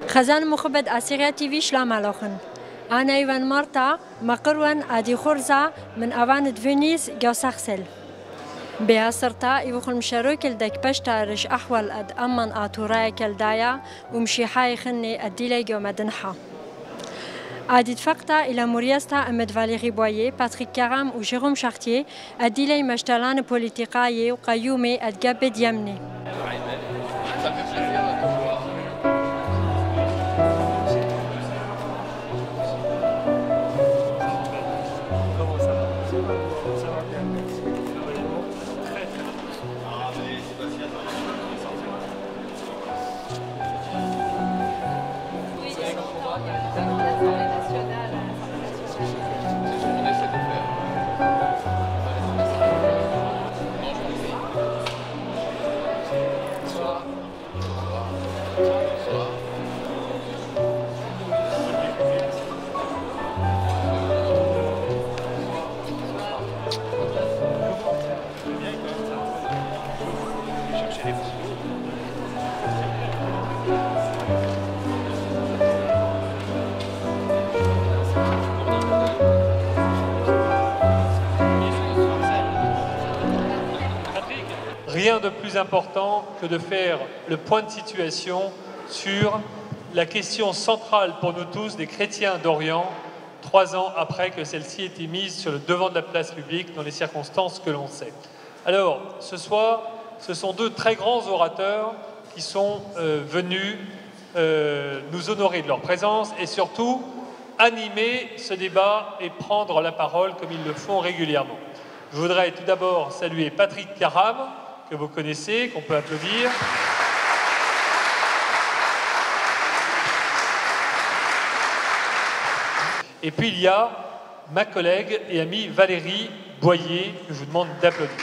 خزان مخبد أسيريا تي في شلام علوخن أنا إيوان مارتا مقروان أدي خورزا من أوان فينيس جوسخسل بها سرطا يوخل مشاروك الدك بشتارش أحوال أد أمان آتوراي كالدايا ومشي حاي خني أديلي جو مدنحا أدي تفقتا إلى موريستا أمد فاليري بويي باتريك كارام وجيروم شارتيه أديلي مشتلان بوليتيقايي وقيومي أدقابد يمني Rien de plus important que de faire le point de situation sur la question centrale pour nous tous des chrétiens d'Orient, 3 ans après que celle-ci ait été mise sur le devant de la place publique dans les circonstances que l'on sait. Alors, ce soir, ce sont 2 très grands orateurs qui sont venus nous honorer de leur présence et surtout animer ce débat et prendre la parole comme ils le font régulièrement. Je voudrais tout d'abord saluer Patrick Karam, que vous connaissez, qu'on peut applaudir. Et puis il y a ma collègue et amie Valérie Boyer, que je vous demande d'applaudir.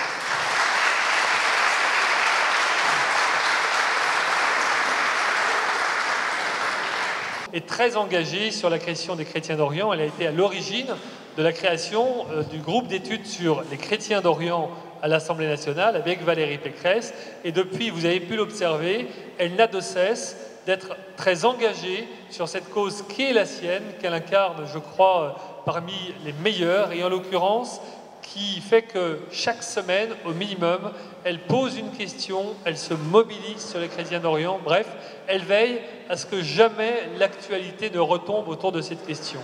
Est très engagée sur la question des chrétiens d'Orient. Elle a été à l'origine de la création du groupe d'études sur les chrétiens d'Orient à l'Assemblée nationale avec Valérie Pécresse. Et depuis, vous avez pu l'observer, elle n'a de cesse d'être très engagée sur cette cause qui est la sienne, qu'elle incarne, je crois, parmi les meilleures, et en l'occurrence, qui fait que chaque semaine, au minimum, elle pose une question, elle se mobilise sur les chrétiens d'Orient, bref, elle veille à ce que jamais l'actualité ne retombe autour de cette question.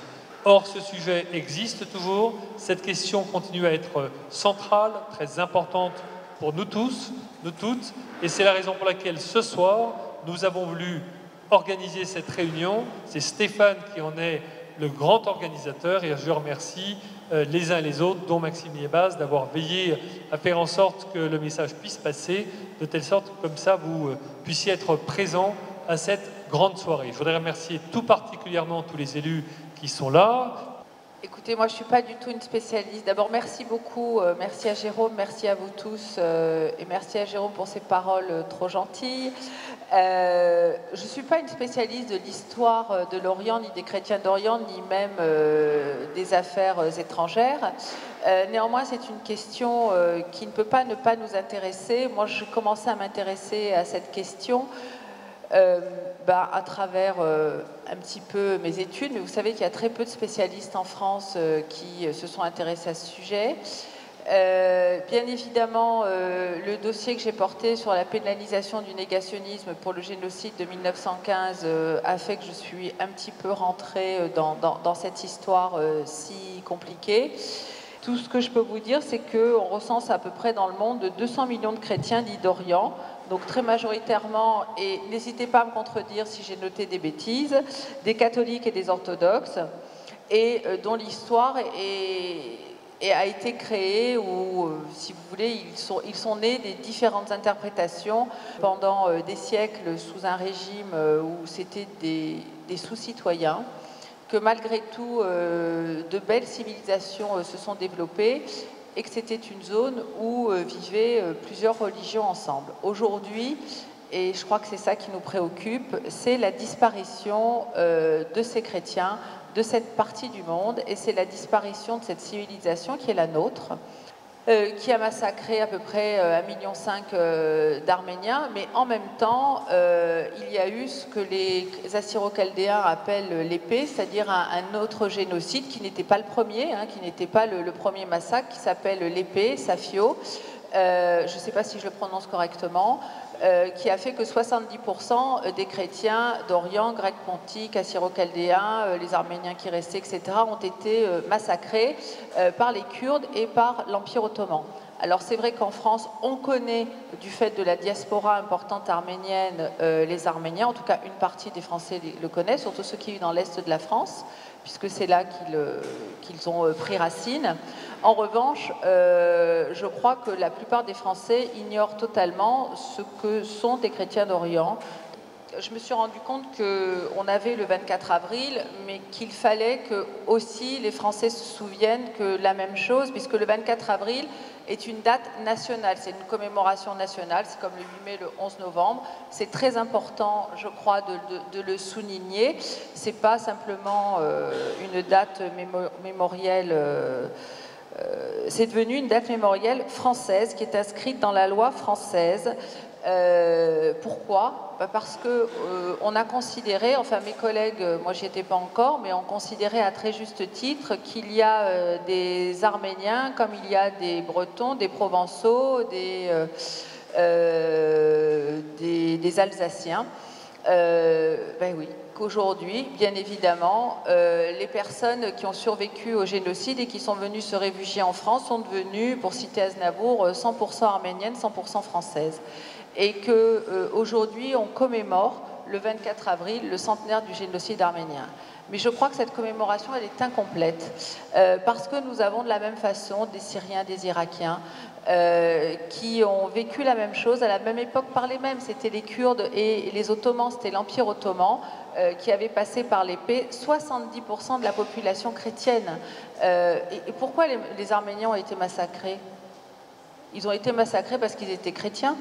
Or, ce sujet existe toujours, cette question continue à être centrale, très importante pour nous tous, nous toutes, et c'est la raison pour laquelle ce soir, nous avons voulu organiser cette réunion. C'est Stéphane qui en est le grand organisateur et je remercie les uns et les autres, dont Maxime Liébaz, d'avoir veillé à faire en sorte que le message puisse passer, de telle sorte que comme ça vous puissiez être présents à cette grande soirée. Je voudrais remercier tout particulièrement tous les élus qui sont là. Écoutez, moi je ne suis pas du tout une spécialiste. D'abord, merci beaucoup, merci à Jérôme, merci à vous tous et merci à Jérôme pour ses paroles trop gentilles. Je ne suis pas une spécialiste de l'histoire de l'Orient, ni des chrétiens d'Orient, ni même des affaires étrangères. Néanmoins, c'est une question qui ne peut pas ne pas nous intéresser. Moi, je commençais à m'intéresser à cette question à travers un petit peu mes études, mais vous savez qu'il y a très peu de spécialistes en France qui se sont intéressés à ce sujet. Bien évidemment, le dossier que j'ai porté sur la pénalisation du négationnisme pour le génocide de 1915 a fait que je suis un petit peu rentrée dans cette histoire si compliquée. Tout ce que je peux vous dire, c'est qu'on recense à peu près dans le monde 200 millions de chrétiens dits d'Orient, donc très majoritairement, et n'hésitez pas à me contredire si j'ai noté des bêtises, des catholiques et des orthodoxes, et dont l'histoire a été créée, ou si vous voulez, ils sont nés des différentes interprétations pendant des siècles sous un régime où c'était des sous-citoyens, que malgré tout, de belles civilisations se sont développées et que c'était une zone où vivaient plusieurs religions ensemble. Aujourd'hui, et je crois que c'est ça qui nous préoccupe, c'est la disparition de ces chrétiens, de cette partie du monde, et c'est la disparition de cette civilisation qui est la nôtre, qui a massacré à peu près 1,5 million d'Arméniens, mais en même temps, il y a eu ce que les Assyro-Chaldéens appellent l'épée, c'est-à-dire un autre génocide qui n'était pas le premier, qui n'était pas le premier massacre, qui s'appelle l'épée, Safio, je ne sais pas si je le prononce correctement, qui a fait que 70% des chrétiens d'Orient, grecs pontiques, assyro-chaldéens, les Arméniens qui restaient, etc., ont été massacrés par les Kurdes et par l'Empire ottoman. Alors c'est vrai qu'en France, on connaît, du fait de la diaspora importante arménienne, les Arméniens, en tout cas une partie des Français le connaissent, surtout ceux qui vivent dans l'Est de la France, puisque c'est là qu'ils ont pris racine. En revanche, je crois que la plupart des Français ignorent totalement ce que sont des chrétiens d'Orient. Je me suis rendu compte qu'on avait le 24 avril, mais qu'il fallait que aussi les Français se souviennent que la même chose, puisque le 24 avril est une date nationale, c'est une commémoration nationale, c'est comme le 8 mai, le 11 novembre. C'est très important, je crois, de le souligner. C'est pas simplement une date mémorielle. C'est devenu une date mémorielle française qui est inscrite dans la loi française. Pourquoi ? Parce que on a considéré, enfin mes collègues, moi j'y étais pas encore, mais on considérait à très juste titre qu'il y a des Arméniens comme il y a des Bretons, des Provençaux, des Alsaciens. Ben oui, qu'aujourd'hui, bien évidemment, les personnes qui ont survécu au génocide et qui sont venues se réfugier en France sont devenues, pour citer Aznavour, 100% arméniennes, 100% françaises. Et qu'aujourd'hui, on commémore le 24 avril le centenaire du génocide arménien. Mais je crois que cette commémoration, elle est incomplète, parce que nous avons de la même façon des Syriens, des Irakiens, qui ont vécu la même chose à la même époque par les mêmes. C'était les Kurdes et les Ottomans, c'était l'Empire ottoman qui avait passé par l'épée 70% de la population chrétienne. Et pourquoi les Arméniens ont été massacrés ? Ils ont été massacrés parce qu'ils étaient chrétiens.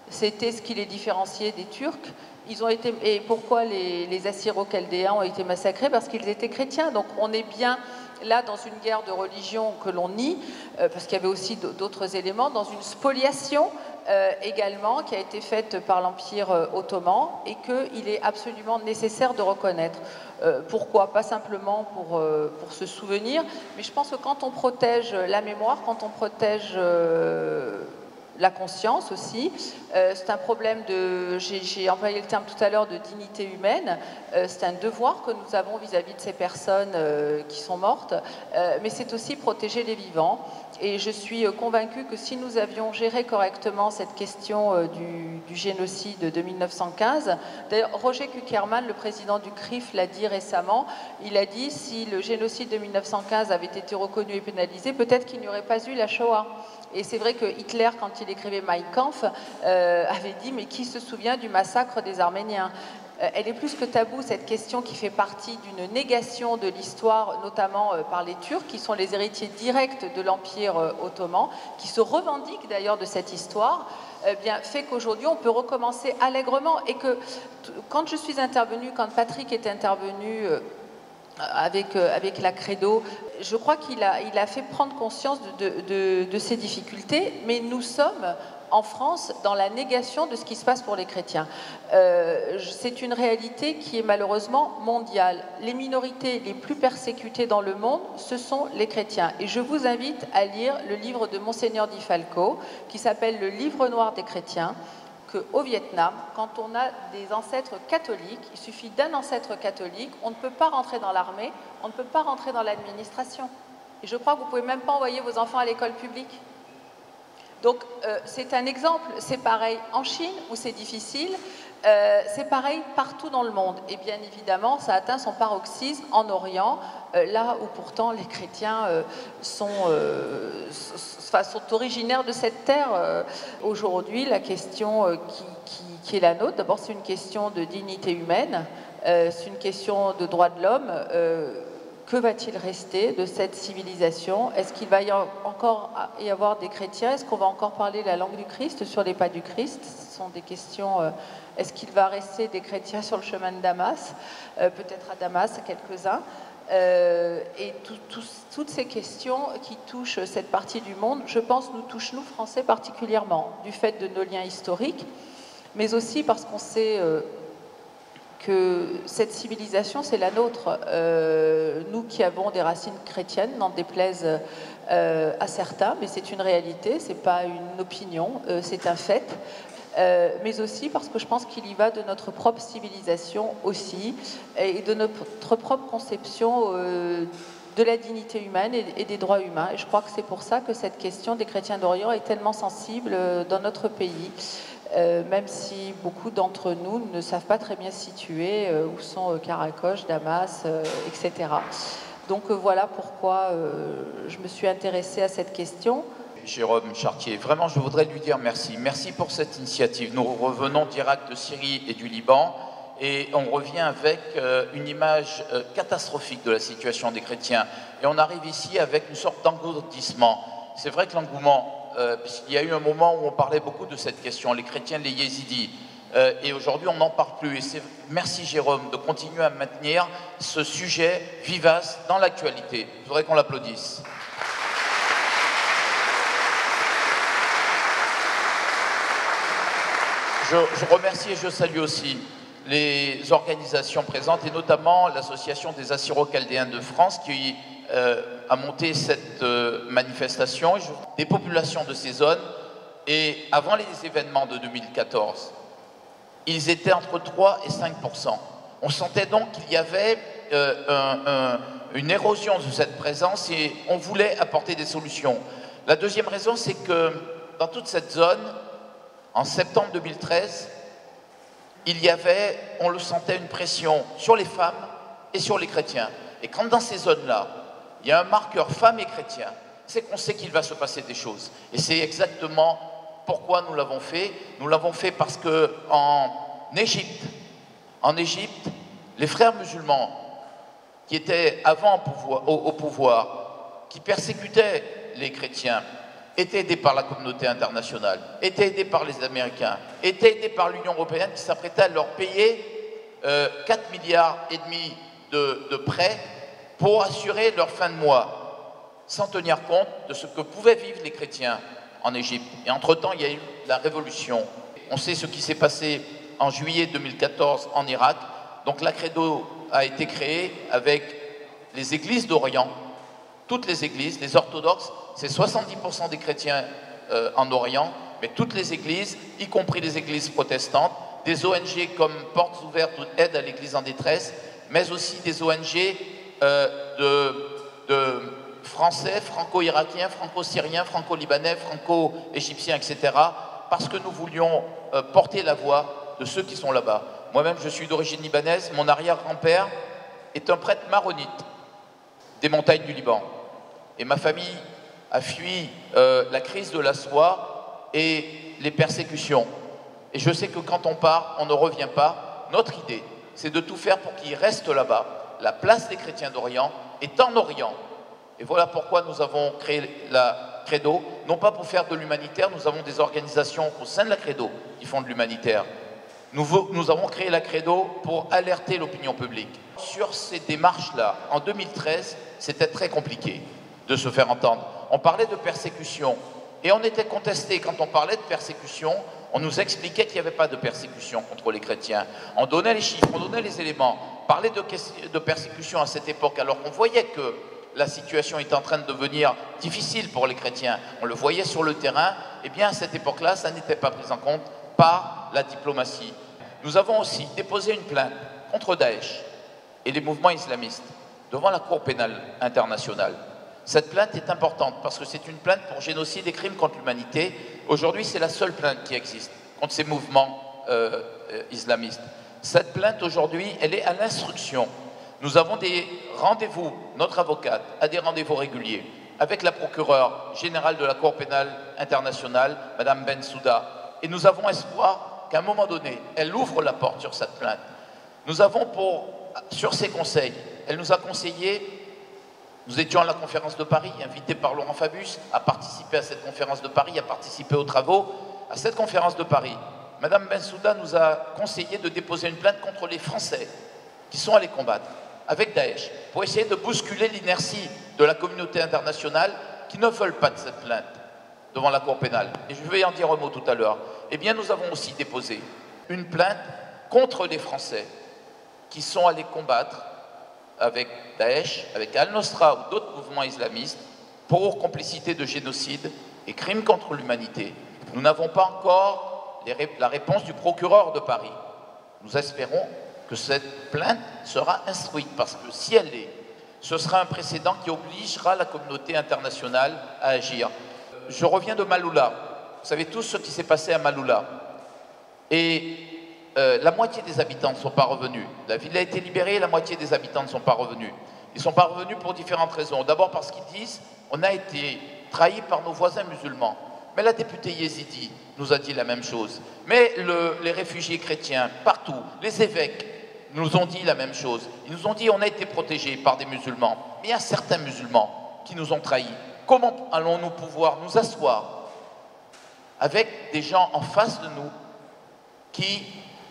C'était ce qui les différenciait des Turcs. Et pourquoi les Assyro-Chaldéens ont été massacrés ? Parce qu'ils étaient chrétiens. Donc on est bien là dans une guerre de religion que l'on nie, parce qu'il y avait aussi d'autres éléments, dans une spoliation également qui a été faite par l'Empire ottoman et qu'il est absolument nécessaire de reconnaître. Pourquoi ? Pas simplement pour se souvenir, mais je pense que quand on protège la mémoire, quand on protège la conscience aussi, c'est un problème j'ai employé le terme tout à l'heure de dignité humaine, c'est un devoir que nous avons vis-à-vis de ces personnes qui sont mortes, mais c'est aussi protéger les vivants. Et je suis convaincue que si nous avions géré correctement cette question du génocide de 1915, d'ailleurs Roger Kuckerman, le président du CRIF, l'a dit récemment, il a dit si le génocide de 1915 avait été reconnu et pénalisé, peut-être qu'il n'y aurait pas eu la Shoah. Et c'est vrai que Hitler, quand il écrivait Mein Kampf, avait dit « mais qui se souvient du massacre des Arméniens ?» Elle est plus que taboue, cette question qui fait partie d'une négation de l'histoire, notamment par les Turcs, qui sont les héritiers directs de l'Empire ottoman, qui se revendiquent d'ailleurs de cette histoire, fait qu'aujourd'hui on peut recommencer allègrement. Et que quand je suis intervenue, quand Patrick est intervenu avec la Credo, je crois qu'il a fait prendre conscience de ces difficultés, mais nous sommes en France dans la négation de ce qui se passe pour les chrétiens. C'est une réalité qui est malheureusement mondiale. Les minorités les plus persécutées dans le monde, ce sont les chrétiens. Et je vous invite à lire le livre de Monseigneur Di Falco, qui s'appelle « Le livre noir des chrétiens », qu'au Vietnam, quand on a des ancêtres catholiques, il suffit d'un ancêtre catholique, on ne peut pas rentrer dans l'armée, on ne peut pas rentrer dans l'administration. Et je crois que vous ne pouvez même pas envoyer vos enfants à l'école publique. Donc c'est un exemple, c'est pareil en Chine où c'est difficile, c'est pareil partout dans le monde. Et bien évidemment, ça atteint son paroxysme en Orient, là où pourtant les chrétiens sont originaires de cette terre. Aujourd'hui, la question qui est la nôtre, d'abord c'est une question de dignité humaine, c'est une question de droits de l'homme. que va-t-il rester de cette civilisation? Est-ce qu'il va encore y avoir des chrétiens? Est-ce qu'on va encore parler la langue du Christ sur les pas du Christ? Ce sont des questions. Est-ce qu'il va rester des chrétiens sur le chemin de Damas? Peut-être à Damas, à quelques-uns. Et toutes ces questions qui touchent cette partie du monde, je pense, nous touchent, nous, Français, particulièrement, du fait de nos liens historiques, mais aussi parce qu'on sait que cette civilisation, c'est la nôtre. Nous qui avons des racines chrétiennes, n'en déplaise à certains, mais c'est une réalité, c'est pas une opinion, c'est un fait. Mais aussi parce que je pense qu'il y va de notre propre civilisation aussi, et de notre propre conception de la dignité humaine et des droits humains. Et je crois que c'est pour ça que cette question des chrétiens d'Orient est tellement sensible dans notre pays. Même si beaucoup d'entre nous ne savent pas très bien situer où sont Karakosh, Damas, etc. Donc voilà pourquoi je me suis intéressée à cette question. Jérôme Chartier, vraiment je voudrais lui dire merci. Merci pour cette initiative. Nous revenons d'Irak, de Syrie et du Liban et on revient avec une image catastrophique de la situation des chrétiens. Et on arrive ici avec une sorte d'engourdissement. C'est vrai que l'engouement... il y a eu un moment où on parlait beaucoup de cette question, les chrétiens, les yézidis, et aujourd'hui on n'en parle plus. Et merci Jérôme de continuer à maintenir ce sujet vivace dans l'actualité. Je voudrais qu'on l'applaudisse. Je remercie et je salue aussi les organisations présentes et notamment l'association des Assyro-Chaldéens de France qui a monté cette manifestation, des populations de ces zones, et avant les événements de 2014, ils étaient entre 3 et 5%. On sentait donc qu'il y avait une érosion de cette présence et on voulait apporter des solutions. La deuxième raison, c'est que dans toute cette zone, en septembre 2013, il y avait, on le sentait, une pression sur les femmes et sur les chrétiens. Et quand dans ces zones-là, il y a un marqueur femmes et chrétiens, c'est qu'on sait qu'il va se passer des choses. Et c'est exactement pourquoi nous l'avons fait. Nous l'avons fait parce qu'en Égypte, les frères musulmans qui étaient avant au pouvoir, qui persécutaient les chrétiens, étaient aidés par la communauté internationale, étaient aidés par les Américains, étaient aidés par l'Union européenne qui s'apprêtait à leur payer 4,5 milliards de prêts pour assurer leur fin de mois, sans tenir compte de ce que pouvaient vivre les chrétiens en Égypte. Et entre-temps, il y a eu la révolution. On sait ce qui s'est passé en juillet 2014 en Irak. Donc la Credo a été créée avec les églises d'Orient, toutes les églises, les orthodoxes, c'est 70% des chrétiens en Orient, mais toutes les églises, y compris les églises protestantes, des ONG comme Portes Ouvertes ou Aide à l'Église en détresse, mais aussi des ONG de Français, franco-irakiens, franco-syriens, franco-libanais, franco-égyptiens, etc., parce que nous voulions porter la voix de ceux qui sont là-bas. Moi-même, je suis d'origine libanaise, mon arrière-grand-père est un prêtre maronite des montagnes du Liban. Et ma famille a fui la crise de la soie et les persécutions. Et je sais que quand on part, on ne revient pas. Notre idée, c'est de tout faire pour qu'ils restent là-bas. La place des chrétiens d'Orient est en Orient. Et voilà pourquoi nous avons créé la Credo, non pas pour faire de l'humanitaire, nous avons des organisations au sein de la Credo qui font de l'humanitaire. Nous avons créé la Credo pour alerter l'opinion publique. Sur ces démarches-là, en 2013, c'était très compliqué de se faire entendre. On parlait de persécution et on était contesté. Quand on parlait de persécution, on nous expliquait qu'il n'y avait pas de persécution contre les chrétiens. On donnait les chiffres, on donnait les éléments. Parler de persécution à cette époque, alors qu'on voyait que la situation était en train de devenir difficile pour les chrétiens, on le voyait sur le terrain, eh bien à cette époque-là, ça n'était pas pris en compte par la diplomatie. Nous avons aussi déposé une plainte contre Daesh et les mouvements islamistes devant la Cour pénale internationale. Cette plainte est importante parce que c'est une plainte pour génocide et crimes contre l'humanité. Aujourd'hui, c'est la seule plainte qui existe contre ces mouvements islamistes. Cette plainte, aujourd'hui, elle est à l'instruction. Nous avons des rendez-vous, notre avocate a des rendez-vous réguliers avec la procureure générale de la Cour pénale internationale, Madame Bensouda. Et nous avons espoir qu'à un moment donné, elle ouvre la porte sur cette plainte. Nous avons sur ses conseils, elle nous a conseillé Nous étions à la conférence de Paris, invités par Laurent Fabius à participer à cette conférence de Paris, à participer aux travaux. À cette conférence de Paris, Madame Bensouda nous a conseillé de déposer une plainte contre les Français qui sont allés combattre avec Daesh pour essayer de bousculer l'inertie de la communauté internationale qui ne veulent pas de cette plainte devant la Cour pénale. Et je vais en dire un mot tout à l'heure. Eh bien, nous avons aussi déposé une plainte contre les Français qui sont allés combattre avec Daesh, avec Al-Nosra ou d'autres mouvements islamistes pour complicité de génocide et crimes contre l'humanité. Nous n'avons pas encore la réponse du procureur de Paris. Nous espérons que cette plainte sera instruite parce que si elle l'est, ce sera un précédent qui obligera la communauté internationale à agir. Je reviens de Maaloula. Vous savez tous ce qui s'est passé à Maaloula. Et la moitié des habitants ne sont pas revenus. La ville a été libérée, la moitié des habitants ne sont pas revenus. Ils ne sont pas revenus pour différentes raisons. D'abord parce qu'ils disent on a été trahis par nos voisins musulmans. Mais la députée yézidi nous a dit la même chose. Mais les réfugiés chrétiens, partout, les évêques nous ont dit la même chose. Ils nous ont dit on a été protégés par des musulmans. Mais il y a certains musulmans qui nous ont trahis. Comment allons-nous pouvoir nous asseoir avec des gens en face de nous qui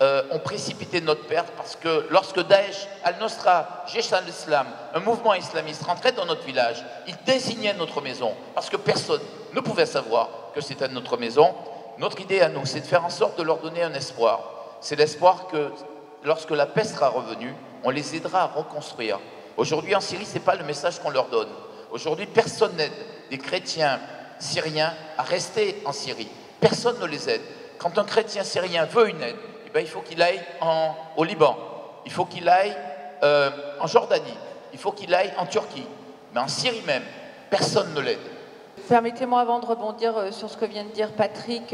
ont précipité notre perte parce que lorsque Daesh, Al-Nosra, Jaish al-Islam, un mouvement islamiste rentrait dans notre village, il désignait notre maison parce que personne ne pouvait savoir que c'était notre maison. Notre idée à nous, c'est de faire en sorte de leur donner un espoir. C'est l'espoir que lorsque la paix sera revenue, on les aidera à reconstruire. Aujourd'hui en Syrie, ce n'est pas le message qu'on leur donne. Aujourd'hui, personne n'aide des chrétiens syriens à rester en Syrie. Personne ne les aide. Quand un chrétien syrien veut une aide, eh bien, il faut qu'il aille au Liban, il faut qu'il aille en Jordanie, il faut qu'il aille en Turquie. Mais en Syrie même, personne ne l'aide. Permettez-moi avant de rebondir sur ce que vient de dire Patrick,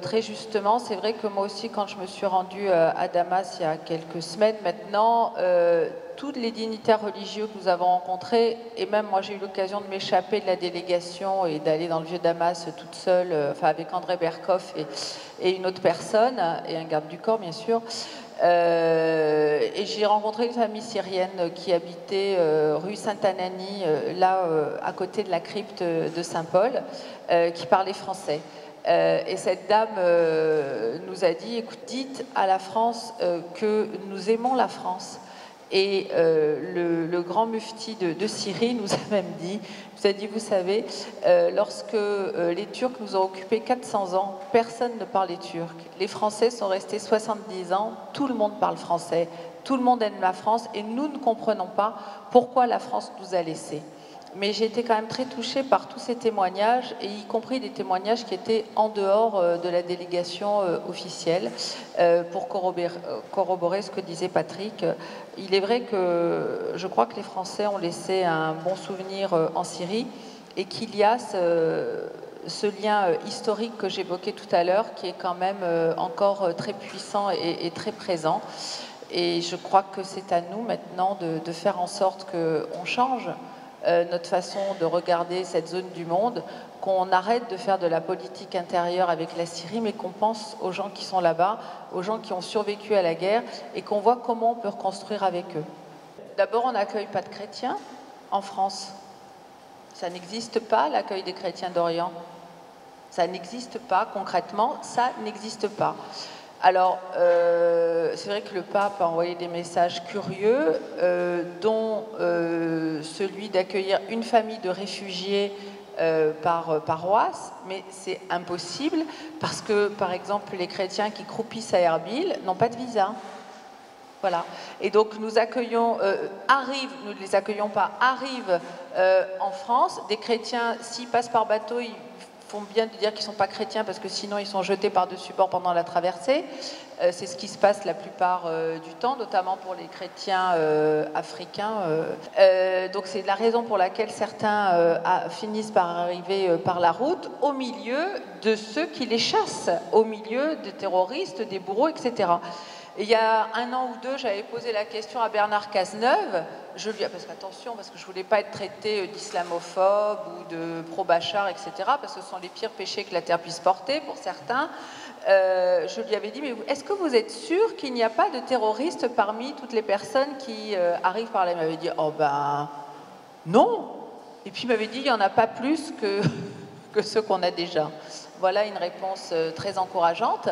très justement, c'est vrai que moi aussi quand je me suis rendue à Damas il y a quelques semaines maintenant, tous les dignitaires religieux que nous avons rencontrés, et même moi j'ai eu l'occasion de m'échapper de la délégation et d'aller dans le vieux Damas toute seule, enfin avec André Berkoff et une autre personne, et un garde du corps bien sûr. Et j'ai rencontré une famille syrienne qui habitait rue Saint-Anani, là à côté de la crypte de Saint-Paul, qui parlait français. Et cette dame nous a dit, écoute, dites à la France que nous aimons la France. Et le grand mufti de Syrie nous a même dit, vous savez, lorsque les Turcs nous ont occupé 400 ans, personne ne parlait turc. Les Français sont restés 70 ans, tout le monde parle français, tout le monde aime la France et nous ne comprenons pas pourquoi la France nous a laissés. Mais j'ai été quand même très touchée par tous ces témoignages, et y compris des témoignages qui étaient en dehors de la délégation officielle, pour corroborer ce que disait Patrick. Il est vrai que je crois que les Français ont laissé un bon souvenir en Syrie, et qu'il y a ce lien historique que j'évoquais tout à l'heure, qui est quand même encore très puissant et très présent. Et je crois que c'est à nous maintenant de faire en sorte qu'on change notre façon de regarder cette zone du monde, qu'on arrête de faire de la politique intérieure avec la Syrie, mais qu'on pense aux gens qui sont là-bas, aux gens qui ont survécu à la guerre, et qu'on voit comment on peut reconstruire avec eux. D'abord, on n'accueille pas de chrétiens en France. Ça n'existe pas, l'accueil des chrétiens d'Orient. Ça n'existe pas, concrètement, ça n'existe pas. Alors, c'est vrai que le pape a envoyé des messages curieux, dont celui d'accueillir une famille de réfugiés par paroisse, mais c'est impossible parce que, par exemple, les chrétiens qui croupissent à Erbil n'ont pas de visa. Voilà. Et donc nous accueillons, nous ne les accueillons pas, arrivent en France, des chrétiens, s'ils passent par bateau, ils font bien de dire qu'ils ne sont pas chrétiens parce que sinon ils sont jetés par-dessus bord pendant la traversée. C'est ce qui se passe la plupart du temps, notamment pour les chrétiens africains. Donc c'est la raison pour laquelle certains finissent par arriver par la route au milieu de ceux qui les chassent, au milieu des terroristes, des bourreaux, etc. Et il y a 1 an ou 2, j'avais posé la question à Bernard Cazeneuve, parce qu'attention, parce que je ne voulais pas être traitée d'islamophobe ou de pro-Bachar, etc., parce que ce sont les pires péchés que la terre puisse porter pour certains. Je lui avais dit, mais est-ce que vous êtes sûr qu'il n'y a pas de terroristes parmi toutes les personnes qui arrivent par là? Il m'avait dit, oh ben non, Et puis il m'avait dit, il n'y en a pas plus que ceux qu'on a déjà. Voilà une réponse très encourageante.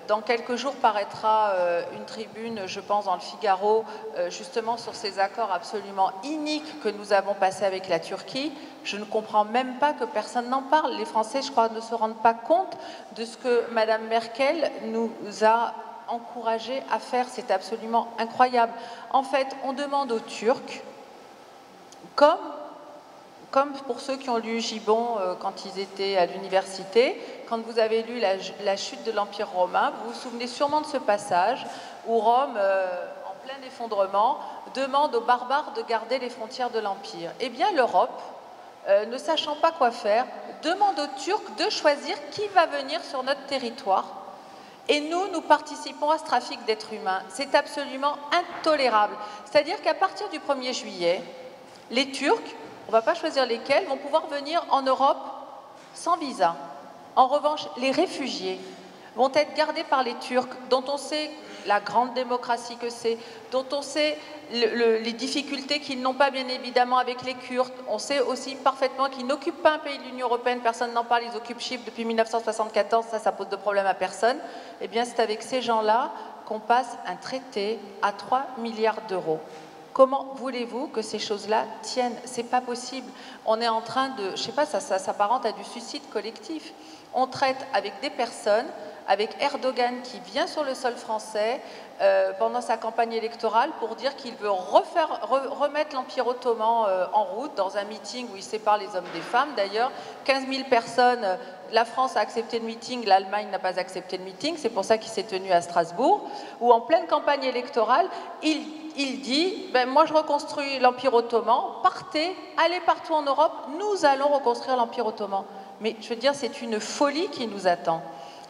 Dans quelques jours paraîtra une tribune, je pense, dans le Figaro, justement sur ces accords absolument iniques que nous avons passés avec la Turquie. Je ne comprends même pas que personne n'en parle. Les Français, je crois, ne se rendent pas compte de ce que Mme Merkel nous a encouragés à faire. C'est absolument incroyable. En fait, on demande aux Turcs, comme pour ceux qui ont lu Gibbon quand ils étaient à l'université, quand vous avez lu la chute de l'Empire romain, vous vous souvenez sûrement de ce passage où Rome, en plein effondrement, demande aux barbares de garder les frontières de l'Empire. Eh bien, l'Europe, ne sachant pas quoi faire, demande aux Turcs de choisir qui va venir sur notre territoire. Et nous participons à ce trafic d'êtres humains. C'est absolument intolérable. C'est-à-dire qu'à partir du 1er juillet, les Turcs, on ne va pas choisir lesquels, vont pouvoir venir en Europe sans visa. En revanche, les réfugiés vont être gardés par les Turcs, dont on sait la grande démocratie que c'est, dont on sait les difficultés qu'ils n'ont pas bien évidemment avec les Kurdes. On sait aussi parfaitement qu'ils n'occupent pas un pays de l'Union européenne, personne n'en parle, ils occupent Chypre depuis 1974, ça pose de problème à personne. Eh bien, c'est avec ces gens-là qu'on passe un traité à 3 milliards d'euros. Comment voulez-vous que ces choses-là tiennent? C'est pas possible. On est en train de, je sais pas, ça s'apparente à du suicide collectif. On traite avec des personnes, avec Erdogan qui vient sur le sol français pendant sa campagne électorale pour dire qu'il veut remettre l'Empire ottoman en route dans un meeting où il sépare les hommes des femmes. D'ailleurs, 15 000 personnes, la France a accepté le meeting, l'Allemagne n'a pas accepté le meeting, c'est pour ça qu'il s'est tenu à Strasbourg, où en pleine campagne électorale, il dit, ben, moi je reconstruis l'Empire ottoman, partez, allez partout en Europe, nous allons reconstruire l'Empire ottoman. Mais je veux dire, c'est une folie qui nous attend.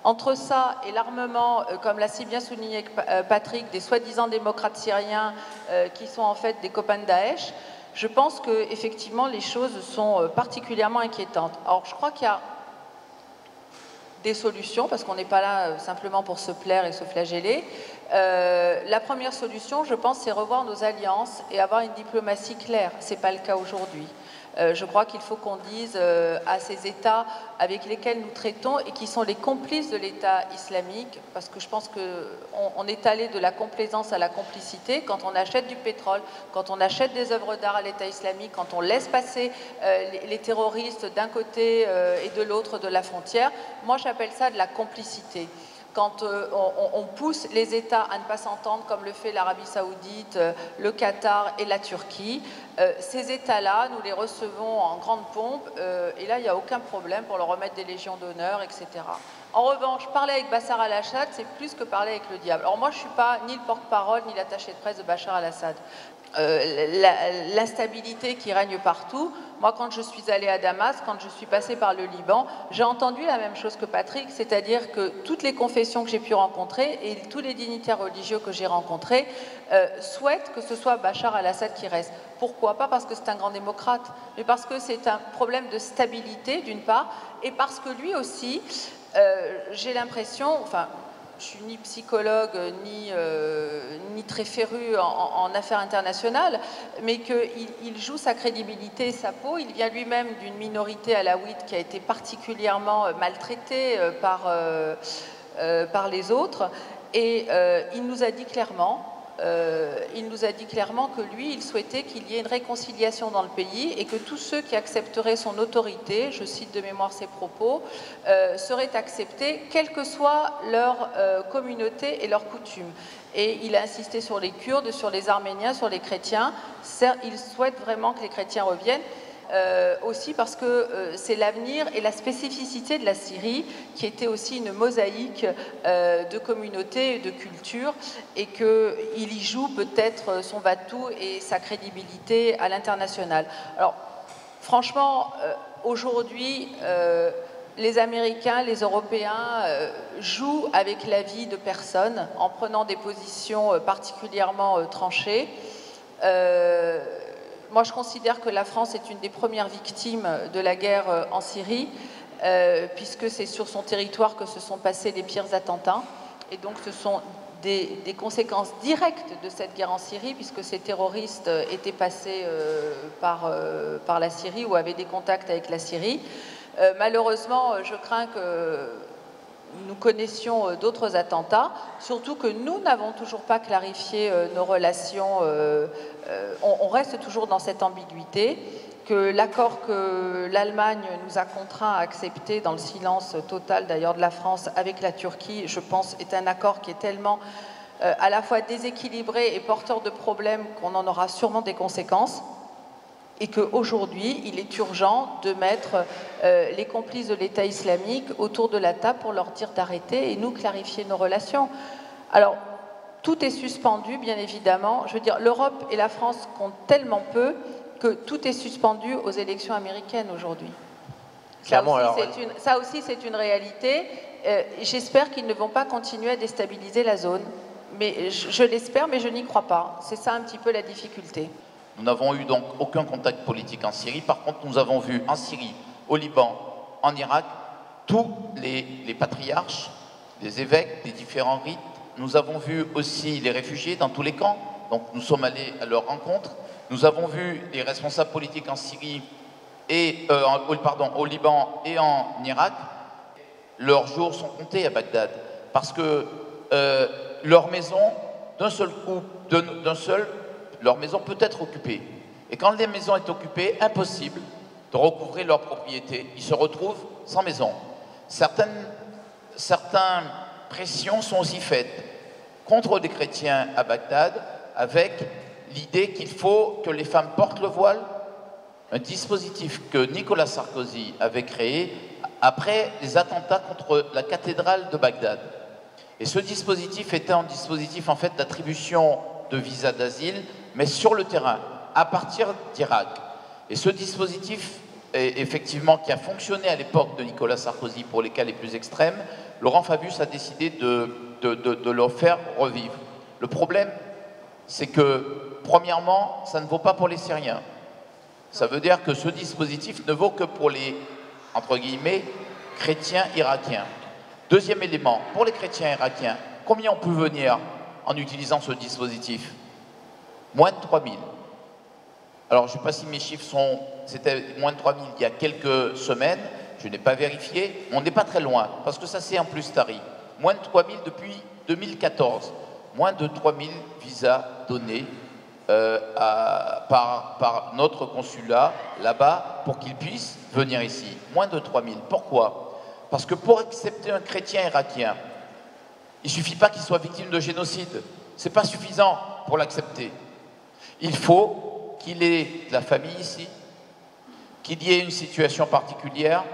Entre ça et l'armement, comme l'a si bien souligné Patrick, des soi-disant démocrates syriens qui sont en fait des copains de Daesh, je pense qu'effectivement les choses sont particulièrement inquiétantes. Alors je crois qu'il y a des solutions, parce qu'on n'est pas là simplement pour se plaire et se flageller. La première solution, je pense, c'est revoir nos alliances et avoir une diplomatie claire. Ce n'est pas le cas aujourd'hui. Je crois qu'il faut qu'on dise à ces États avec lesquels nous traitons et qui sont les complices de l'État islamique, parce que je pense qu'on est allé de la complaisance à la complicité quand on achète du pétrole, quand on achète des œuvres d'art à l'État islamique, quand on laisse passer les terroristes d'un côté et de l'autre de la frontière. Moi, j'appelle ça de la complicité. Quand on pousse les États à ne pas s'entendre, comme le fait l'Arabie Saoudite, le Qatar et la Turquie, ces États-là, nous les recevons en grande pompe, et là, il n'y a aucun problème pour leur remettre des légions d'honneur, etc. En revanche, parler avec Bachar al-Assad, c'est plus que parler avec le diable. Alors moi, je ne suis pas ni le porte-parole, ni l'attaché de presse de Bachar al-Assad. L'instabilité qui règne partout. Moi, quand je suis allée à Damas, quand je suis passée par le Liban, j'ai entendu la même chose que Patrick, c'est-à-dire que toutes les confessions que j'ai pu rencontrer et tous les dignitaires religieux que j'ai rencontrés souhaitent que ce soit Bachar al-Assad qui reste. Pourquoi? Pas parce que c'est un grand démocrate, mais parce que c'est un problème de stabilité, d'une part, et parce que lui aussi, j'ai l'impression, enfin, je suis ni psychologue, ni très féru en affaires internationales, mais qu'il joue sa crédibilité et sa peau. Il vient lui-même d'une minorité alaouite qui a été particulièrement maltraitée par les autres. Et il nous a dit clairement que lui, il souhaitait qu'il y ait une réconciliation dans le pays et que tous ceux qui accepteraient son autorité, je cite de mémoire ses propos, seraient acceptés, quelle que soit leur communauté et leurs coutumes. Et il a insisté sur les Kurdes, sur les Arméniens, sur les chrétiens. Il souhaite vraiment que les chrétiens reviennent. Aussi parce que c'est l'avenir et la spécificité de la Syrie qui était aussi une mosaïque de communautés et de cultures et qu'il y joue peut-être son va-tout et sa crédibilité à l'international. Alors franchement, aujourd'hui, les Américains, les Européens jouent avec la vie de personnes en prenant des positions particulièrement tranchées. Moi, je considère que la France est une des premières victimes de la guerre en Syrie, puisque c'est sur son territoire que se sont passés les pires attentats. Et donc, ce sont des conséquences directes de cette guerre en Syrie, puisque ces terroristes étaient passés par la Syrie ou avaient des contacts avec la Syrie. Malheureusement, je crains que nous connaissions d'autres attentats, surtout que nous n'avons toujours pas clarifié nos relations, on reste toujours dans cette ambiguïté, que l'accord que l'Allemagne nous a contraints à accepter dans le silence total d'ailleurs de la France avec la Turquie, je pense est un accord qui est tellement à la fois déséquilibré et porteur de problèmes qu'on en aura sûrement des conséquences. Et qu'aujourd'hui, il est urgent de mettre les complices de l'État islamique autour de la table pour leur dire d'arrêter et nous clarifier nos relations. Alors, tout est suspendu, bien évidemment. Je veux dire, l'Europe et la France comptent tellement peu que tout est suspendu aux élections américaines aujourd'hui. Ça aussi, c'est une réalité. J'espère qu'ils ne vont pas continuer à déstabiliser la zone. Mais je l'espère, mais je n'y crois pas. C'est ça un petit peu la difficulté. Nous n'avons eu donc aucun contact politique en Syrie. Par contre, nous avons vu en Syrie, au Liban, en Irak, tous les patriarches, les évêques des différents rites. Nous avons vu aussi les réfugiés dans tous les camps. Donc nous sommes allés à leur rencontre. Nous avons vu les responsables politiques en Syrie, et, au Liban et en Irak. Leurs jours sont comptés à Bagdad. Parce que leur maison, d'un seul coup, leur maison peut être occupée. Et quand la maison est occupée, impossible de recouvrer leur propriété. Ils se retrouvent sans maison. Certaines pressions sont aussi faites contre des chrétiens à Bagdad, avec l'idée qu'il faut que les femmes portent le voile, un dispositif que Nicolas Sarkozy avait créé après les attentats contre la cathédrale de Bagdad. Et ce dispositif était un dispositif en fait d'attribution de visa d'asile, mais sur le terrain, à partir d'Irak. Et ce dispositif, effectivement, qui a fonctionné à l'époque de Nicolas Sarkozy pour les cas les plus extrêmes, Laurent Fabius a décidé de le faire revivre. Le problème, c'est que, premièrement, ça ne vaut pas pour les Syriens. Ça veut dire que ce dispositif ne vaut que pour les, entre guillemets, chrétiens irakiens. Deuxième élément, pour les chrétiens irakiens, combien on peut venir en utilisant ce dispositif? Moins de 3000. Alors, je ne sais pas si mes chiffres sont... C'était moins de 3000 il y a quelques semaines. Je n'ai pas vérifié. On n'est pas très loin, parce que ça c'est en plus tari. Moins de 3000 depuis 2014. Moins de 3000 visas donnés par notre consulat là-bas pour qu'ils puissent venir ici. Moins de 3000. Pourquoi? Parce que pour accepter un chrétien irakien, il ne suffit pas qu'il soit victime de génocide. Ce n'est pas suffisant pour l'accepter. Il faut qu'il ait de la famille ici, qu'il y ait une situation particulière,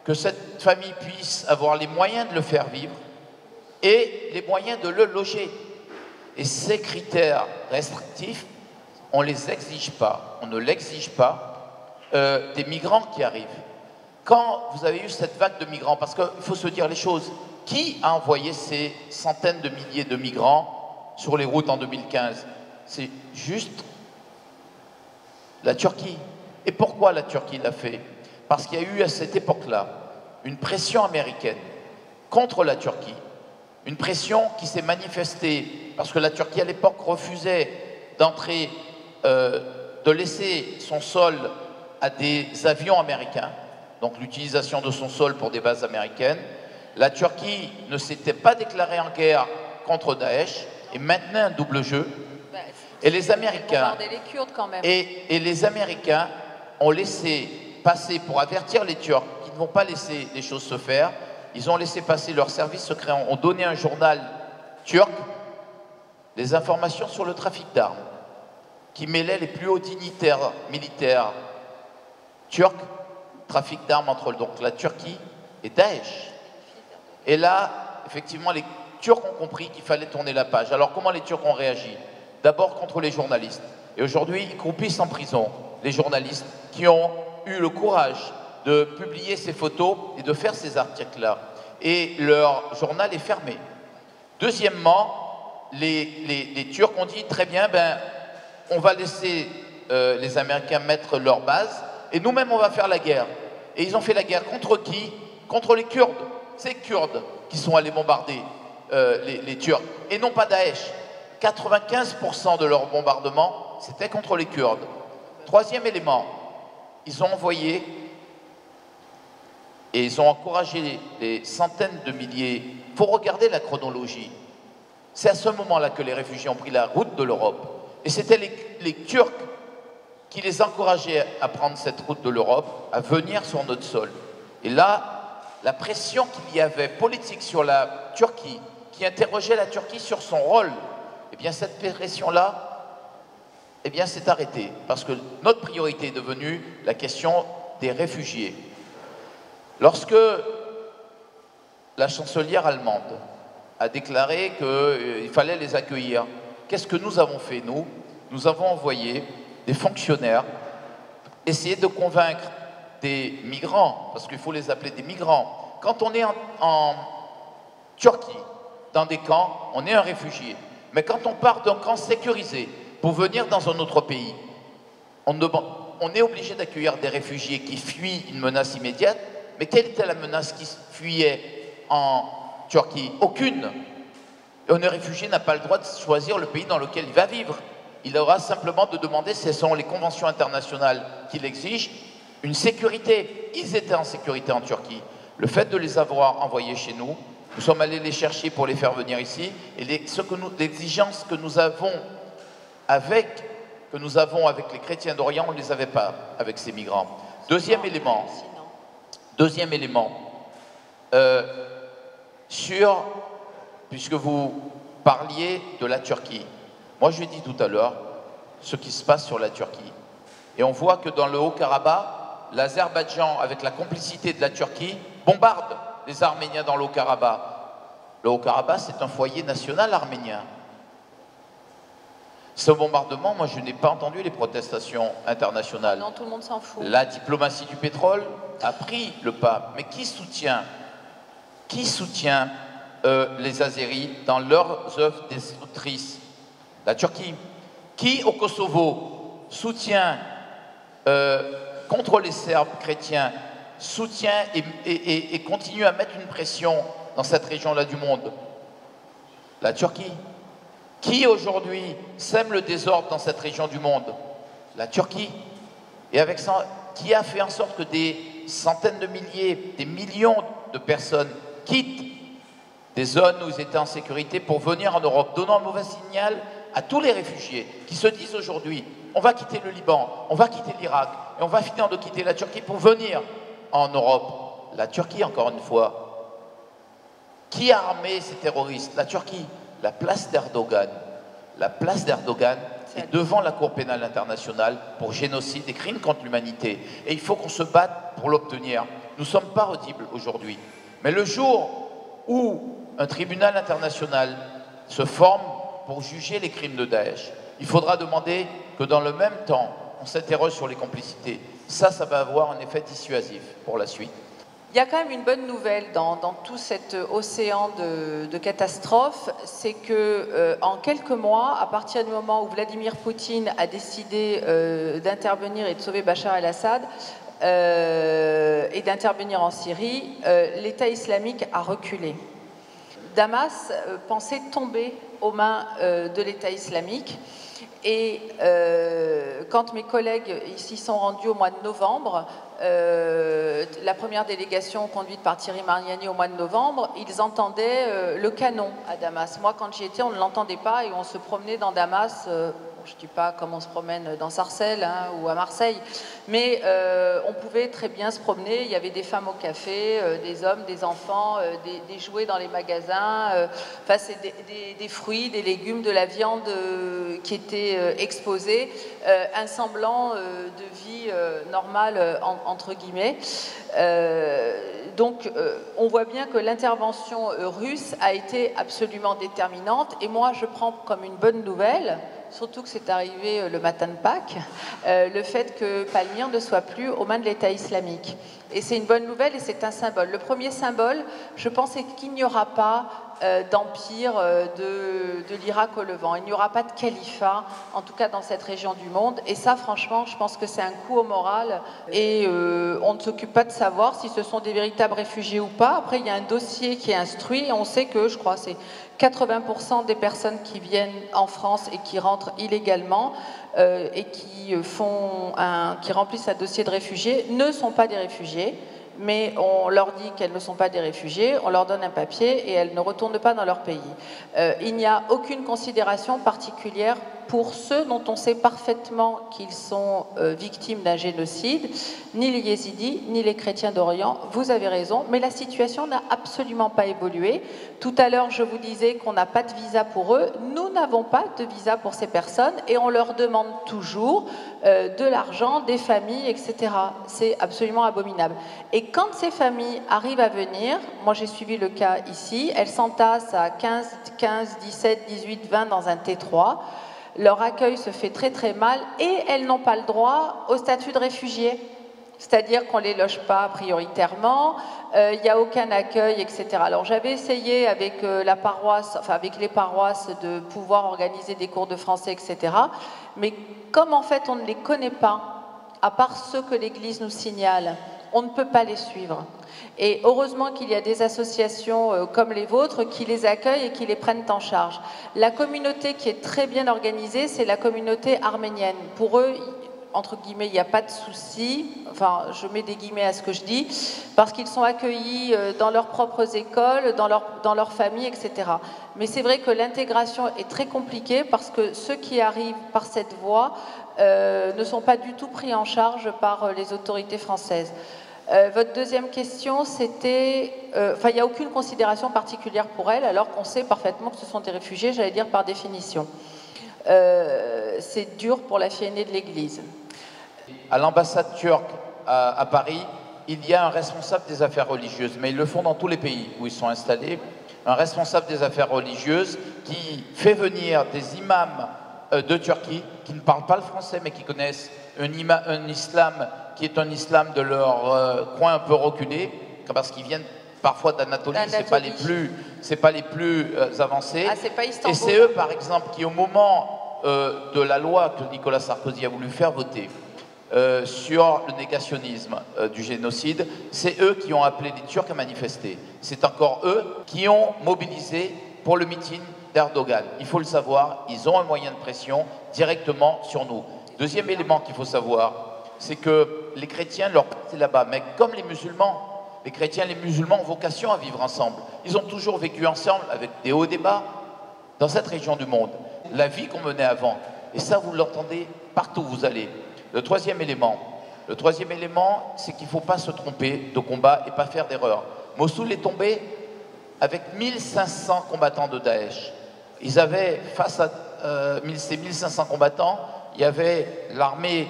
que cette famille puisse avoir les moyens de le faire vivre et les moyens de le loger. Et ces critères restrictifs, on ne les exige pas. On ne l'exige pas des migrants qui arrivent. Quand vous avez eu cette vague de migrants, parce qu'il faut se dire les choses, qui a envoyé ces centaines de milliers de migrants sur les routes en 2015? C'est juste la Turquie. Et pourquoi la Turquie l'a fait? Parce qu'il y a eu à cette époque-là une pression américaine contre la Turquie. Une pression qui s'est manifestée parce que la Turquie à l'époque refusait d'entrer, de laisser son sol à des avions américains, donc l'utilisation de son sol pour des bases américaines. La Turquie ne s'était pas déclarée en guerre contre Daesh et maintenait un double jeu. Et les Américains, et les Américains ont laissé passer, pour avertir les Turcs qui ne vont pas laisser les choses se faire, ils ont laissé passer leurs services secrets, ont donné à un journal turc des informations sur le trafic d'armes, qui mêlait les plus hauts dignitaires militaires turcs, trafic d'armes entre donc la Turquie et Daesh. Et là, effectivement, les Turcs ont compris qu'il fallait tourner la page. Alors comment les Turcs ont réagi? D'abord contre les journalistes. Et aujourd'hui, ils croupissent en prison, les journalistes qui ont eu le courage de publier ces photos et de faire ces articles-là. Et leur journal est fermé. Deuxièmement, les Turcs ont dit, très bien, on va laisser les Américains mettre leur base et nous-mêmes, on va faire la guerre. Et ils ont fait la guerre contre qui? Contre les Kurdes. Ces Kurdes qui sont allés bombarder les Turcs, et non pas Daesh. 95% de leurs bombardements, c'était contre les Kurdes. Troisième élément, ils ont envoyé et ils ont encouragé des centaines de milliers. Il faut regarder la chronologie. C'est à ce moment-là que les réfugiés ont pris la route de l'Europe. Et c'était les Turcs qui les encourageaient à prendre cette route de l'Europe, à venir sur notre sol. Et là, la pression qu'il y avait politique sur la Turquie, qui interrogeait la Turquie sur son rôle, eh bien cette pression-là, eh bien s'est arrêtée. Parce que notre priorité est devenue la question des réfugiés. Lorsque la chancelière allemande a déclaré qu'il fallait les accueillir, qu'est-ce que nous avons fait, nous? Nous avons envoyé des fonctionnaires essayer de convaincre des migrants, parce qu'il faut les appeler des migrants. Quand on est en Turquie, dans des camps, on est un réfugié. Mais quand on part d'un camp sécurisé pour venir dans un autre pays, on est obligé d'accueillir des réfugiés qui fuient une menace immédiate. Mais quelle était la menace qui fuyait en Turquie? Aucune. Et un réfugié n'a pas le droit de choisir le pays dans lequel il va vivre. Il aura simplement de demander, ce sont les conventions internationales qui l'exigent, une sécurité. Ils étaient en sécurité en Turquie. Le fait de les avoir envoyés chez nous, nous sommes allés les chercher pour les faire venir ici, et l'exigence que nous avons avec les chrétiens d'Orient, on ne les avait pas avec ces migrants. Deuxième élément, puisque vous parliez de la Turquie, moi je l'ai dit tout à l'heure, ce qui se passe sur la Turquie. Et on voit que dans le Haut-Karabakh, l'Azerbaïdjan, avec la complicité de la Turquie, bombarde les Arméniens dans le Haut-Karabakh. Le Haut-Karabakh, c'est un foyer national arménien. Ce bombardement, moi je n'ai pas entendu les protestations internationales. Non, tout le monde s'en fout. La diplomatie du pétrole a pris le pas. Mais qui soutient les Azéris dans leurs œuvres destructrices? La Turquie. Qui au Kosovo soutient contre les Serbes chrétiens, soutient et continue à mettre une pression dans cette région-là du monde? La Turquie. Qui aujourd'hui sème le désordre dans cette région du monde? La Turquie. Et avec ça, qui a fait en sorte que des centaines de milliers, des millions de personnes quittent des zones où ils étaient en sécurité pour venir en Europe, donnant un mauvais signal à tous les réfugiés qui se disent aujourd'hui, on va quitter le Liban, on va quitter l'Irak, et on va finir de quitter la Turquie pour venir en Europe. La Turquie, encore une fois. Qui a armé ces terroristes? La Turquie. La place d'Erdogan est devant la Cour pénale internationale pour génocide et crimes contre l'humanité. Et il faut qu'on se batte pour l'obtenir. Nous ne sommes pas audibles aujourd'hui. Mais le jour où un tribunal international se forme pour juger les crimes de Daesh, il faudra demander que dans le même temps, on s'interroge sur les complicités. Ça va avoir un effet dissuasif pour la suite. Il y a quand même une bonne nouvelle dans tout cet océan de catastrophes, c'est que en quelques mois, à partir du moment où Vladimir Poutine a décidé d'intervenir et de sauver Bachar el-Assad et d'intervenir en Syrie, l'État islamique a reculé. Damas pensait tomber aux mains de l'État islamique. Et quand mes collègues ici sont rendus au mois de novembre, la première délégation conduite par Thierry Mariani au mois de novembre, ils entendaient le canon à Damas. Moi, quand j'y étais, on ne l'entendait pas et on se promenait dans Damas. Je ne dis pas comme on se promène dans Sarcelles ou à Marseille, mais on pouvait très bien se promener. Il y avait des femmes au café, des hommes, des enfants, des jouets dans les magasins, c'est des fruits, des légumes, de la viande qui était exposée, un semblant de vie normale, entre guillemets. Donc, on voit bien que l'intervention russe a été absolument déterminante, et moi, je prends comme une bonne nouvelle, surtout que c'est arrivé le matin de Pâques, le fait que Palmyre ne soit plus aux mains de l'État islamique. Et c'est une bonne nouvelle et c'est un symbole. Le premier symbole, je pense, c'est qu'il n'y aura pas d'empire de l'Irak au Levant. Il n'y aura pas de califat, en tout cas dans cette région du monde. Et ça, franchement, je pense que c'est un coup au moral. Et on ne s'occupe pas de savoir si ce sont des véritables réfugiés ou pas. Après, il y a un dossier qui est instruit. Et on sait que, je crois, c'est 80% des personnes qui viennent en France et qui rentrent illégalement et qui remplissent un dossier de réfugiés ne sont pas des réfugiés. Mais on leur dit qu'elles ne sont pas des réfugiés, on leur donne un papier et elles ne retournent pas dans leur pays. Il n'y a aucune considération particulière pour ceux dont on sait parfaitement qu'ils sont victimes d'un génocide, ni les yézidis, ni les chrétiens d'Orient. Vous avez raison, mais la situation n'a absolument pas évolué. Tout à l'heure, je vous disais qu'on n'a pas de visa pour eux. Nous n'avons pas de visa pour ces personnes et on leur demande toujours de l'argent, des familles, etc. C'est absolument abominable. Et quand ces familles arrivent à venir, moi j'ai suivi le cas ici, elles s'entassent à 15, 17, 18, 20 dans un T3. Leur accueil se fait très très mal et elles n'ont pas le droit au statut de réfugié. C'est-à-dire qu'on ne les loge pas prioritairement, il n'y a aucun accueil, etc. Alors j'avais essayé avec la paroisse, enfin avec les paroisses de pouvoir organiser des cours de français, etc. Mais comme en fait on ne les connaît pas, à part ceux que l'Église nous signale, on ne peut pas les suivre. Et heureusement qu'il y a des associations comme les vôtres qui les accueillent et qui les prennent en charge. La communauté qui est très bien organisée, c'est la communauté arménienne. Pour eux, entre guillemets, il n'y a pas de souci, enfin je mets des guillemets à ce que je dis, parce qu'ils sont accueillis dans leurs propres écoles, dans leur famille, etc. Mais c'est vrai que l'intégration est très compliquée parce que ceux qui arrivent par cette voie ne sont pas du tout pris en charge par les autorités françaises. Votre deuxième question, c'était... Enfin, il n'y a aucune considération particulière pour elles, alors qu'on sait parfaitement que ce sont des réfugiés, j'allais dire par définition. C'est dur pour la fille aînée de l'Église. À l'ambassade turque à Paris, il y a un responsable des affaires religieuses, mais ils le font dans tous les pays où ils sont installés, un responsable des affaires religieuses qui fait venir des imams de Turquie qui ne parlent pas le français mais qui connaissent un islam qui est un islam de leur coin un peu reculé, parce qu'ils viennent parfois d'Anatolie, c'est pas les plus avancés. Ah, c'est pas Istanbul. Et c'est eux, par exemple, qui au moment de la loi que Nicolas Sarkozy a voulu faire voter sur le négationnisme du génocide, c'est eux qui ont appelé les Turcs à manifester. C'est encore eux qui ont mobilisé pour le meeting d'Erdogan. Il faut le savoir, ils ont un moyen de pression directement sur nous. Deuxième élément qu'il faut savoir, c'est que les chrétiens, leur place est là-bas, mais comme les musulmans, les chrétiens et les musulmans ont vocation à vivre ensemble. Ils ont toujours vécu ensemble avec des hauts et des bas dans cette région du monde. La vie qu'on menait avant, et ça vous l'entendez partout où vous allez. Le troisième élément, c'est qu'il ne faut pas se tromper de combat et pas faire d'erreur. Mossoul est tombé avec 1500 combattants de Daesh. Ils avaient, face à ces 1500 combattants, il y avait l'armée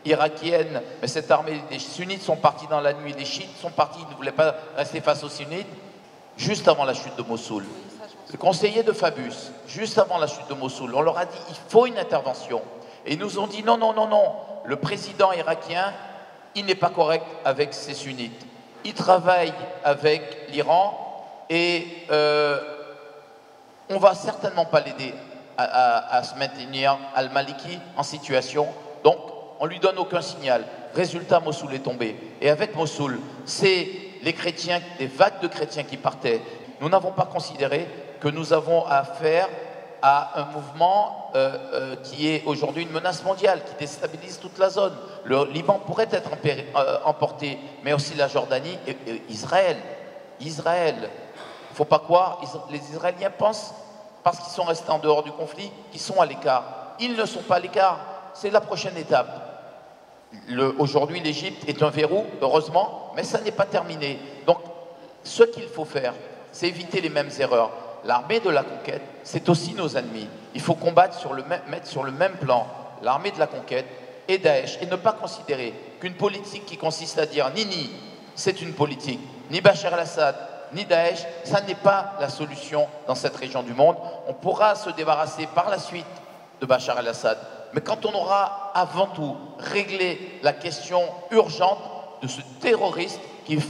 irakienne, mais cette armée des sunnites sont partis dans la nuit, les chiites sont partis, ils ne voulaient pas rester face aux sunnites, juste avant la chute de Mossoul. Le conseiller de Fabius, juste avant la chute de Mossoul, on leur a dit il faut une intervention. Et ils nous ont dit non, non, non, non, le président irakien, il n'est pas correct avec ces sunnites. Il travaille avec l'Iran et on ne va certainement pas l'aider à se maintenir al-Maliki en situation. Donc, on ne lui donne aucun signal. Résultat, Mossoul est tombé. Et avec Mossoul, c'est les chrétiens, des vagues de chrétiens qui partaient. Nous n'avons pas considéré que nous avons affaire à un mouvement qui est aujourd'hui une menace mondiale, qui déstabilise toute la zone. Le Liban pourrait être emporté, mais aussi la Jordanie et Israël. Israël. Il ne faut pas croire, les Israéliens pensent, parce qu'ils sont restés en dehors du conflit, qu'ils sont à l'écart. Ils ne sont pas à l'écart. C'est la prochaine étape. Aujourd'hui, l'Égypte est un verrou, heureusement, mais ça n'est pas terminé. Donc, ce qu'il faut faire, c'est éviter les mêmes erreurs. L'armée de la conquête, c'est aussi nos ennemis. Il faut combattre mettre sur le même plan l'armée de la conquête et Daesh, et ne pas considérer qu'une politique qui consiste à dire ni, c'est une politique, ni Bachar el-Assad, ni Daesh, ça n'est pas la solution dans cette région du monde. On pourra se débarrasser par la suite de Bachar el-Assad. Mais quand on aura avant tout réglé la question urgente de ce terroriste qui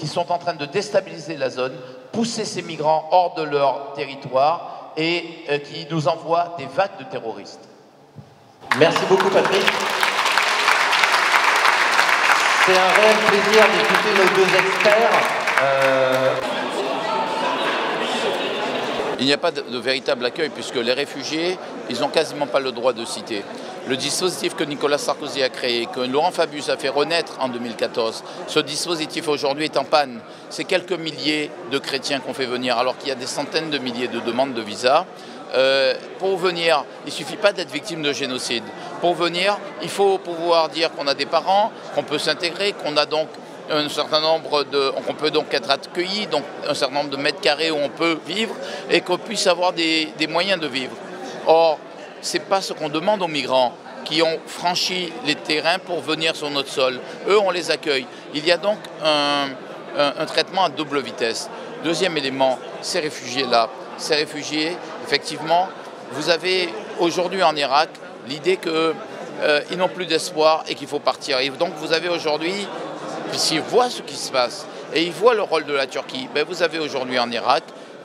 sont en train de déstabiliser la zone, pousser ces migrants hors de leur territoire et qui nous envoient des vagues de terroristes. Merci beaucoup Patrick. C'est un réel plaisir d'écouter nos deux experts. Il n'y a pas de véritable accueil puisque les réfugiés, ils n'ont quasiment pas le droit de citer. Le dispositif que Nicolas Sarkozy a créé, que Laurent Fabius a fait renaître en 2014, ce dispositif aujourd'hui est en panne. C'est quelques milliers de chrétiens qu'on fait venir alors qu'il y a des centaines de milliers de demandes de visa. Pour venir, il ne suffit pas d'être victime de génocide. Pour venir, il faut pouvoir dire qu'on a des parents, qu'on peut s'intégrer, qu'on a donc un certain nombre qu'on peut donc être accueilli, donc un certain nombre de mètres carrés où on peut vivre et qu'on puisse avoir des moyens de vivre. Or, ce n'est pas ce qu'on demande aux migrants qui ont franchi les terrains pour venir sur notre sol. Eux, on les accueille. Il y a donc un traitement à double vitesse. Deuxième élément, ces réfugiés-là. Ces réfugiés, effectivement, vous avez aujourd'hui en Irak l'idée qu'ils n'ont plus d'espoir et qu'il faut partir. Et donc vous avez aujourd'hui, s'ils voient ce qui se passe et ils voient le rôle de la Turquie, ben vous avez aujourd'hui en Irak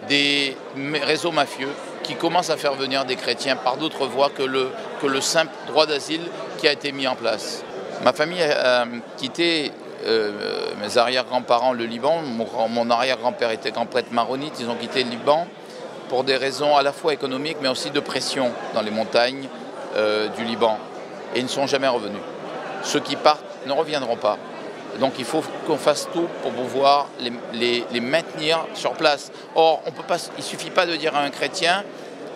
des réseaux mafieux qui commencent à faire venir des chrétiens par d'autres voies que le simple droit d'asile qui a été mis en place. Ma famille a quitté mes arrière-grands-parents le Liban. Mon arrière-grand-père était grand prêtre maronite. Ils ont quitté le Liban pour des raisons à la fois économiques mais aussi de pression dans les montagnes du Liban. Et ils ne sont jamais revenus. Ceux qui partent ne reviendront pas. Donc il faut qu'on fasse tout pour pouvoir les maintenir sur place. Or, on peut pas, il ne suffit pas de dire à un chrétien,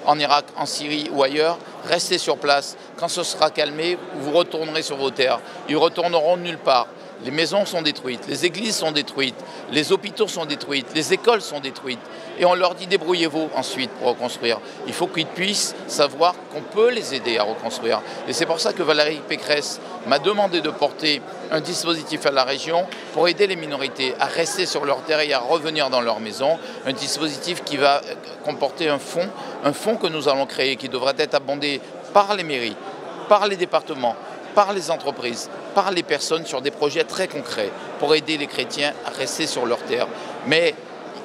en Irak, en Syrie ou ailleurs, restez sur place. Quand ce sera calmé, vous retournerez sur vos terres. Ils retourneront nulle part. Les maisons sont détruites, les églises sont détruites, les hôpitaux sont détruits, les écoles sont détruites. Et on leur dit débrouillez-vous ensuite pour reconstruire. Il faut qu'ils puissent savoir qu'on peut les aider à reconstruire. Et c'est pour ça que Valérie Pécresse m'a demandé de porter un dispositif à la région pour aider les minorités à rester sur leur terre et à revenir dans leur maison. Un dispositif qui va comporter un fonds que nous allons créer, qui devrait être abondé par les mairies, par les départements, par les entreprises, par les personnes sur des projets très concrets pour aider les chrétiens à rester sur leur terre. Mais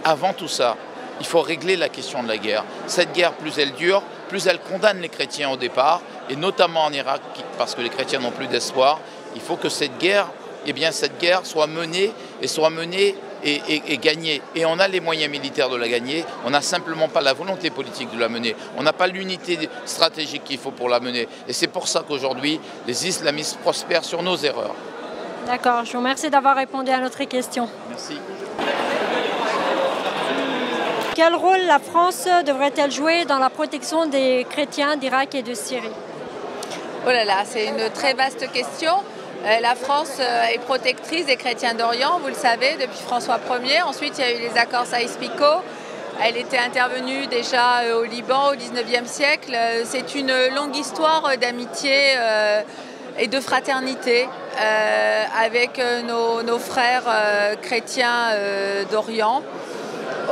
avant tout ça, il faut régler la question de la guerre. Cette guerre, plus elle dure, plus elle condamne les chrétiens au départ, et notamment en Irak, parce que les chrétiens n'ont plus d'espoir. Il faut que cette guerre, soit menée et gagnée. Et on a les moyens militaires de la gagner, on n'a simplement pas la volonté politique de la mener. On n'a pas l'unité stratégique qu'il faut pour la mener. Et c'est pour ça qu'aujourd'hui, les islamistes prospèrent sur nos erreurs. D'accord, je vous remercie d'avoir répondu à notre question. Merci. Quel rôle la France devrait-elle jouer dans la protection des chrétiens d'Irak et de Syrie? Oh là là, c'est une très vaste question. La France est protectrice des chrétiens d'Orient, vous le savez, depuis François Ier. Ensuite, il y a eu les accords Saïs-Picot. Elle était intervenue déjà au Liban au XIXe siècle. C'est une longue histoire d'amitié et de fraternité avec nos frères chrétiens d'Orient.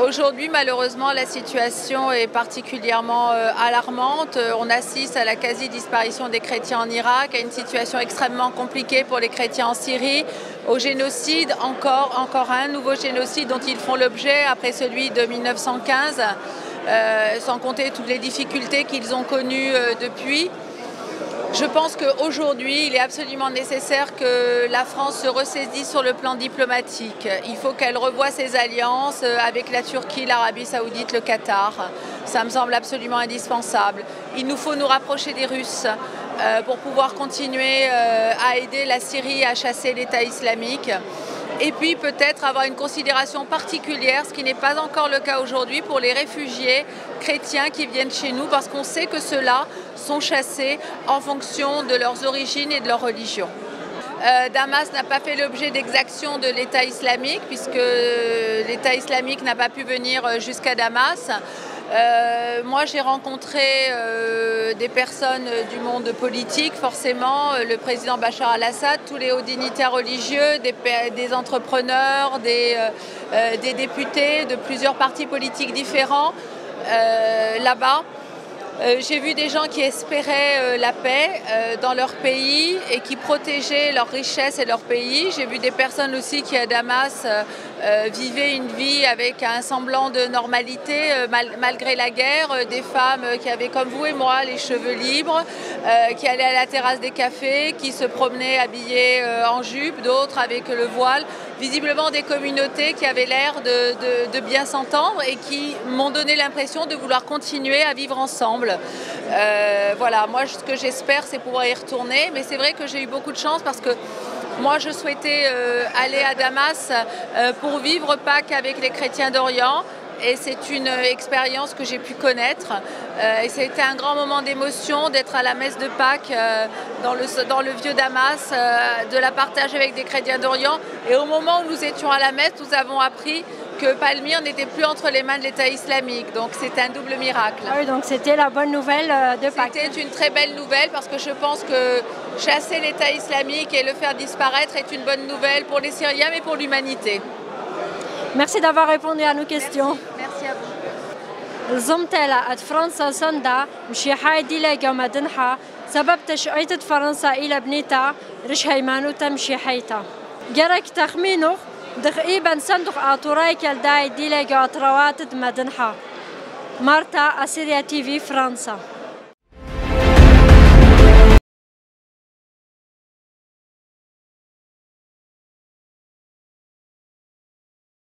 Aujourd'hui, malheureusement, la situation est particulièrement alarmante. On assiste à la quasi-disparition des chrétiens en Irak, à une situation extrêmement compliquée pour les chrétiens en Syrie, au génocide, encore un nouveau génocide dont ils font l'objet après celui de 1915, sans compter toutes les difficultés qu'ils ont connues depuis. Je pense qu'aujourd'hui, il est absolument nécessaire que la France se ressaisisse sur le plan diplomatique. Il faut qu'elle revoie ses alliances avec la Turquie, l'Arabie Saoudite, le Qatar. Ça me semble absolument indispensable. Il nous faut nous rapprocher des Russes pour pouvoir continuer à aider la Syrie à chasser l'État islamique. Et puis peut-être avoir une considération particulière, ce qui n'est pas encore le cas aujourd'hui, pour les réfugiés chrétiens qui viennent chez nous, parce qu'on sait que ceux-là sont chassés en fonction de leurs origines et de leur religion. Damas n'a pas fait l'objet d'exactions de l'État islamique, puisque l'État islamique n'a pas pu venir jusqu'à Damas. Moi, j'ai rencontré des personnes du monde politique, forcément, le président Bachar al-Assad, tous les hauts dignitaires religieux, des entrepreneurs, des députés de plusieurs partis politiques différents là-bas. J'ai vu des gens qui espéraient la paix dans leur pays et qui protégeaient leurs richesses et leur pays. J'ai vu des personnes aussi qui, à Damas, vivaient une vie avec un semblant de normalité malgré la guerre, des femmes qui avaient comme vous et moi les cheveux libres, qui allaient à la terrasse des cafés, qui se promenaient habillées en jupe, d'autres avec le voile, visiblement des communautés qui avaient l'air de bien s'entendre et qui m'ont donné l'impression de vouloir continuer à vivre ensemble. Voilà, moi ce que j'espère c'est pouvoir y retourner, mais c'est vrai que j'ai eu beaucoup de chance parce que moi, je souhaitais aller à Damas pour vivre Pâques avec les chrétiens d'Orient. Et c'est une expérience que j'ai pu connaître. Et c'était un grand moment d'émotion d'être à la messe de Pâques dans le vieux Damas, de la partager avec des chrétiens d'Orient. Et au moment où nous étions à la messe, nous avons appris que Palmyre n'était plus entre les mains de l'État islamique. Donc c'est un double miracle. Ah oui, donc c'était la bonne nouvelle de Pâques. C'était une très belle nouvelle parce que je pense que chasser l'État islamique et le faire disparaître est une bonne nouvelle pour les Syriens mais pour l'humanité. Merci d'avoir répondu à nos questions. Merci à vous. الزمتلة فرنسا سندا مشي حايدي لقا مدنحة سبب تشعيت فرنسا إلى بنيتا رش هيمانو تمشي حيتا جرك تخمينو دقيقا صندوق أطوراي كالداي دي لقا أطروات مدنحة مارتا أسيريا تي في فرنسا.